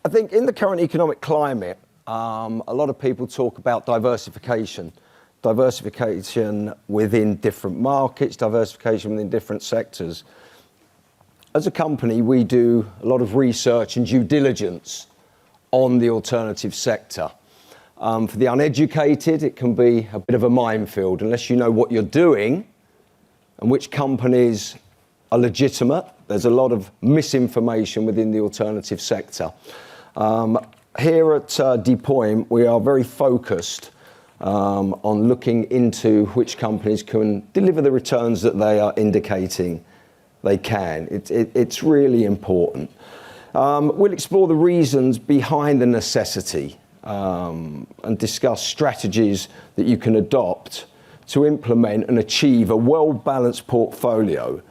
I think in the current economic climate, a lot of people talk about diversification. Diversification within different markets, diversification within different sectors. As a company, we do a lot of research and due diligence on the alternative sector. For the uneducated, it can be a bit of a minefield unless you know what you're doing and which companies are legitimate. There's a lot of misinformation within the alternative sector. Here at Pointe, we are very focused on looking into which companies can deliver the returns that they are indicating they can. It's really important. We'll explore the reasons behind the necessity and discuss strategies that you can adopt to implement and achieve a well-balanced portfolio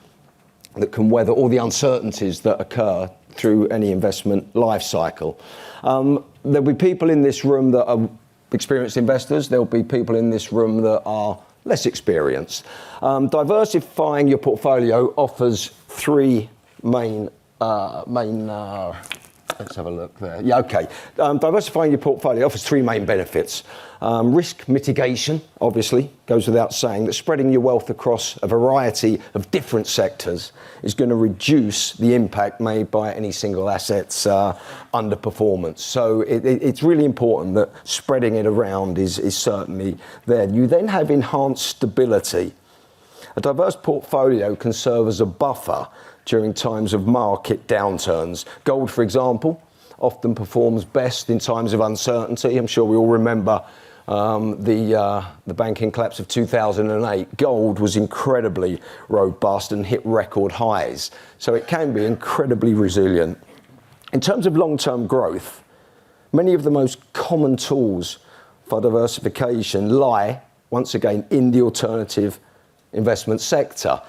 that can weather all the uncertainties that occur through any investment life cycle. There'll be people in this room that are experienced investors. There'll be people in this room that are less experienced. Diversifying your portfolio offers three main let's have a look there. Yeah, okay. Diversifying your portfolio offers three main benefits. Risk mitigation, obviously, goes without saying that spreading your wealth across a variety of different sectors is going to reduce the impact made by any single asset's underperformance. So it's really important that spreading it around is certainly there. You then have enhanced stability. A diverse portfolio can serve as a buffer during times of market downturns. Gold, for example, often performs best in times of uncertainty. I'm sure we all remember the banking collapse of 2008. Gold was incredibly robust and hit record highs. So it can be incredibly resilient. In terms of long-term growth, many of the most common tools for diversification lie, once again, in the alternative investment sector.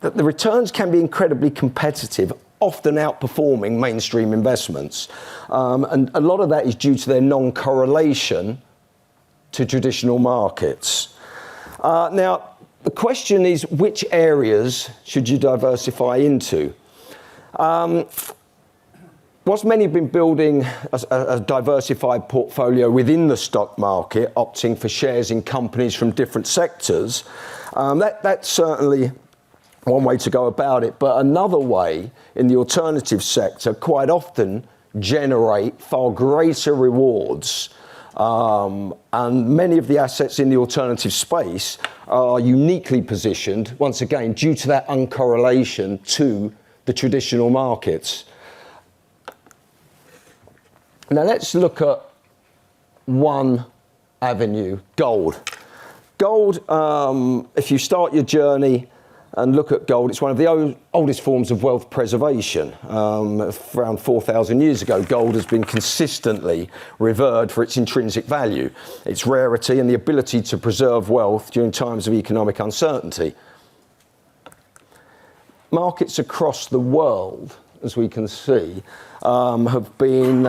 The returns can be incredibly competitive, often outperforming mainstream investments. And a lot of that is due to their non-correlation to traditional markets. Now, the question is, which areas should you diversify into? Whilst many have been building a diversified portfolio within the stock market, opting for shares in companies from different sectors, that's certainly one way to go about it, but another way in the alternative sector quite often generate far greater rewards. And many of the assets in the alternative space are uniquely positioned, once again, due to that uncorrelation to the traditional markets. Now let's look at one avenue, gold. Gold, if you start your journey and look at gold, it's one of the oldest forms of wealth preservation. Around 4,000 years ago, gold has been consistently revered for its intrinsic value, its rarity, and the ability to preserve wealth during times of economic uncertainty. Markets across the world, as we can see, have been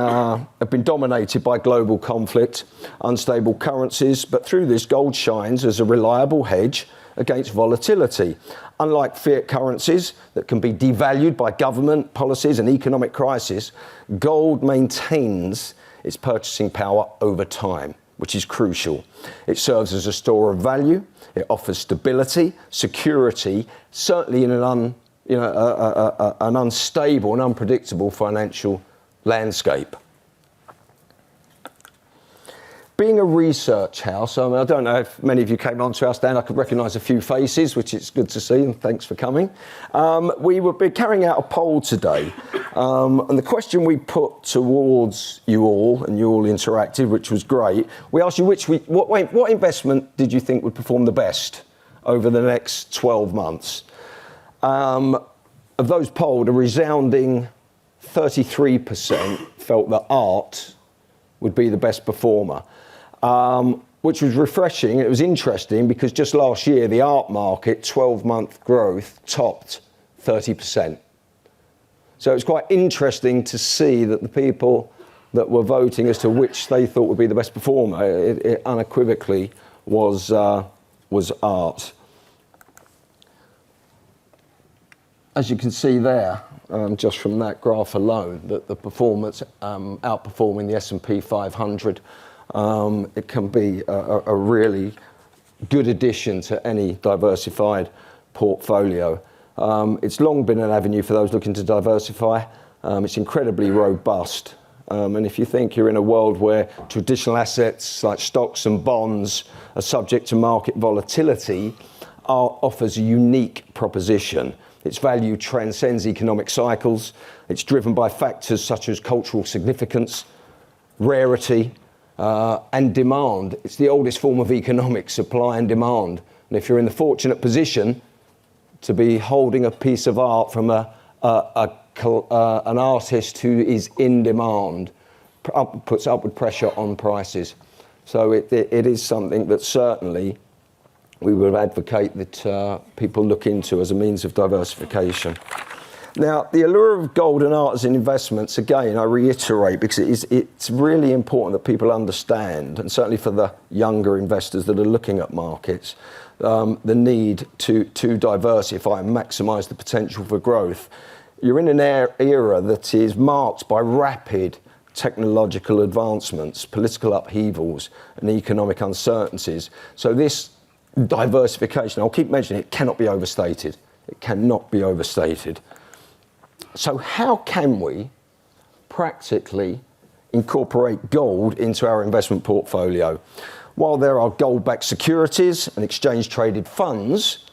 dominated by global conflict, unstable currencies, but through this, gold shines as a reliable hedge against volatility. Unlike fiat currencies that can be devalued by government policies and economic crisis, gold maintains its purchasing power over time, which is crucial. It serves as a store of value. It offers stability, security, certainly in an unstable and unpredictable financial landscape. Being a research house, I don't know if many of you came onto our stand. I could recognise a few faces, which is good to see, and thanks for coming. We will be carrying out a poll today, and the question we put towards you all, and you all interacted, which was great. We asked you what investment did you think would perform the best over the next 12 months? Of those polled, a resounding 33% felt that art would be the best performer, which was refreshing. It was interesting because just last year, the art market 12-month growth topped 30%. So it's quite interesting to see that the people that were voting as to which they thought would be the best performer, it unequivocally was art. as you can see there, just from that graph alone, that the performance outperforming the S&P 500, it can be a really good addition to any diversified portfolio. It's long been an avenue for those looking to diversify. It's incredibly robust. And if you think you're in a world where traditional assets like stocks and bonds are subject to market volatility, offers a unique proposition. Its value transcends economic cycles. It's driven by factors such as cultural significance, rarity, and demand. It's the oldest form of economics, supply and demand. And if you're in the fortunate position to be holding a piece of art from an artist who is in demand, puts upward pressure on prices. So it is something that certainly we would advocate that people look into as a means of diversification. Now, the allure of gold and art as investments, again, I reiterate, because it's really important that people understand, and certainly for the younger investors that are looking at markets, the need to diversify and maximise the potential for growth. You're in an era that is marked by rapid technological advancements, political upheavals, and economic uncertainties. So this diversification, I'll keep mentioning it, cannot be overstated. It cannot be overstated. So how can we practically incorporate gold into our investment portfolio? While there are gold-backed securities and exchange-traded funds,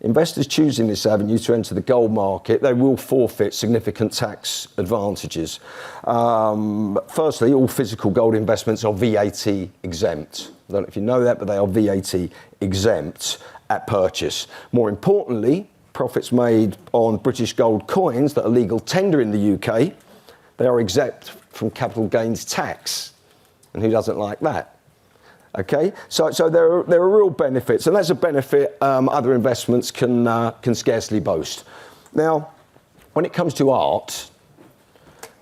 investors choosing this avenue to enter the gold market, they will forfeit significant tax advantages. Firstly, all physical gold investments are VAT exempt. I don't know if you know that, but they are VAT exempt at purchase. More importantly, profits made on British gold coins that are legal tender in the UK, they are exempt from capital gains tax. And who doesn't like that? Okay, so there are real benefits, and that's a benefit other investments can scarcely boast. Now, when it comes to art,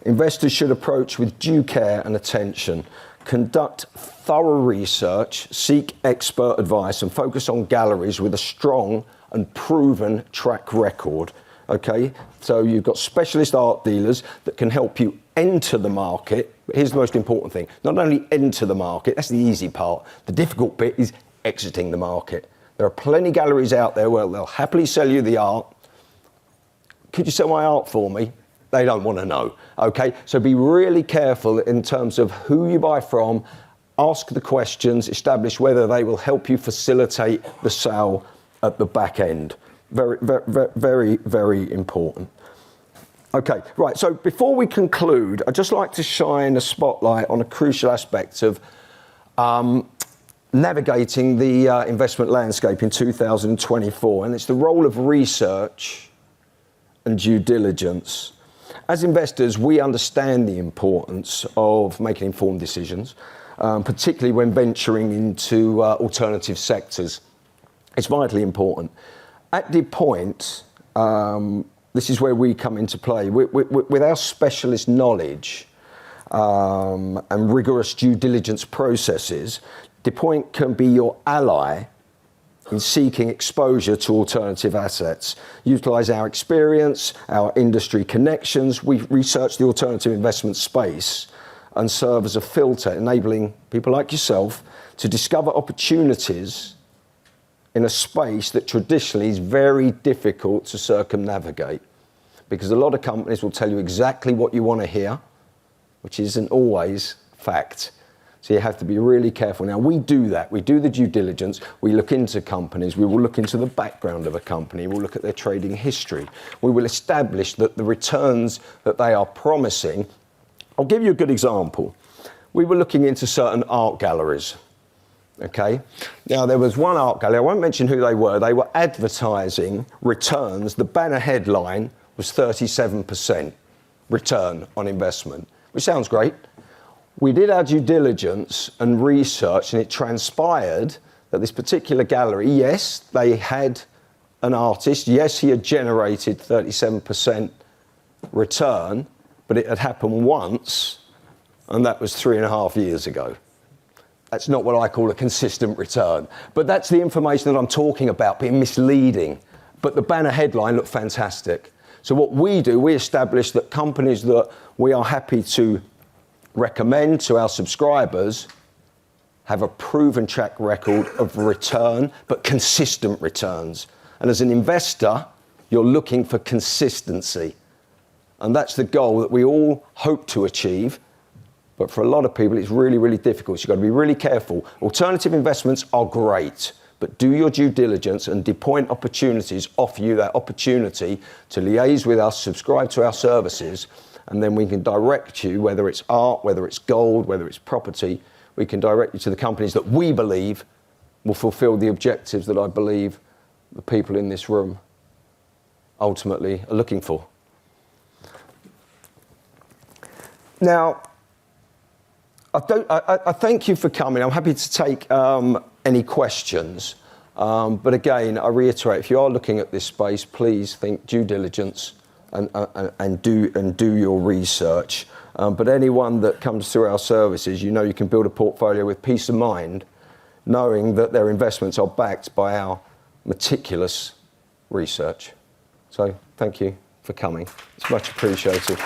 investors should approach with due care and attention, conduct thorough research, seek expert advice, and focus on galleries with a strong and proven track record. Okay, so you've got specialist art dealers that can help you enter the market. But here's the most important thing: not only enter the market, that's the easy part. The difficult bit is exiting the market. There are plenty of galleries out there where they'll happily sell you the art. Could you sell my art for me? They don't want to know. Okay, so be really careful in terms of who you buy from. Ask the questions, establish whether they will help you facilitate the sale at the back end. Very, very, very, very important. Okay, right, so before we conclude, I'd just like to shine a spotlight on a crucial aspect of navigating the investment landscape in 2024, and it's the role of research and due diligence. As investors, we understand the importance of making informed decisions, particularly when venturing into alternative sectors. It's vitally important. At the Pointe, this is where we come into play. With our specialist knowledge and rigorous due diligence processes, Pointe can be your ally in seeking exposure to alternative assets. Utilise our experience, our industry connections. We research the alternative investment space and serve as a filter, enabling people like yourself to discover opportunities in a space that traditionally is very difficult to circumnavigate, because a lot of companies will tell you exactly what you want to hear, which isn't always fact. So you have to be really careful. Now, we do that. We do the due diligence. We look into companies. We will look into the background of a company. We'll look at their trading history. We will establish that the returns that they are promising. I'll give you a good example. We were looking into certain art galleries. Okay. Now, there was one art gallery, I won't mention who they were advertising returns. The banner headline was 37% return on investment, which sounds great. We did our due diligence and research, and it transpired that this particular gallery, yes, they had an artist, yes, he had generated 37% return, but it had happened once, and that was 3.5 years ago. That's not what I call a consistent return. But that's the information that I'm talking about, being misleading. But the banner headline looked fantastic. So what we do, we establish that companies that we are happy to recommend to our subscribers have a proven track record of return, but consistent returns. And as an investor, you're looking for consistency. And that's the goal that we all hope to achieve. But for a lot of people, it's really, really difficult. So you've got to be really careful. Alternative investments are great, but do your due diligence, and DePointe Opportunities offer you that opportunity to liaise with us, subscribe to our services, and then we can direct you, whether it's art, whether it's gold, whether it's property, we can direct you to the companies that we believe will fulfill the objectives that I believe the people in this room ultimately are looking for. Now, I thank you for coming. I'm happy to take any questions. But again, I reiterate, if you are looking at this space, please think due diligence and do your research. But anyone that comes through our services, you can build a portfolio with peace of mind, knowing that their investments are backed by our meticulous research. So thank you for coming. It's much appreciated.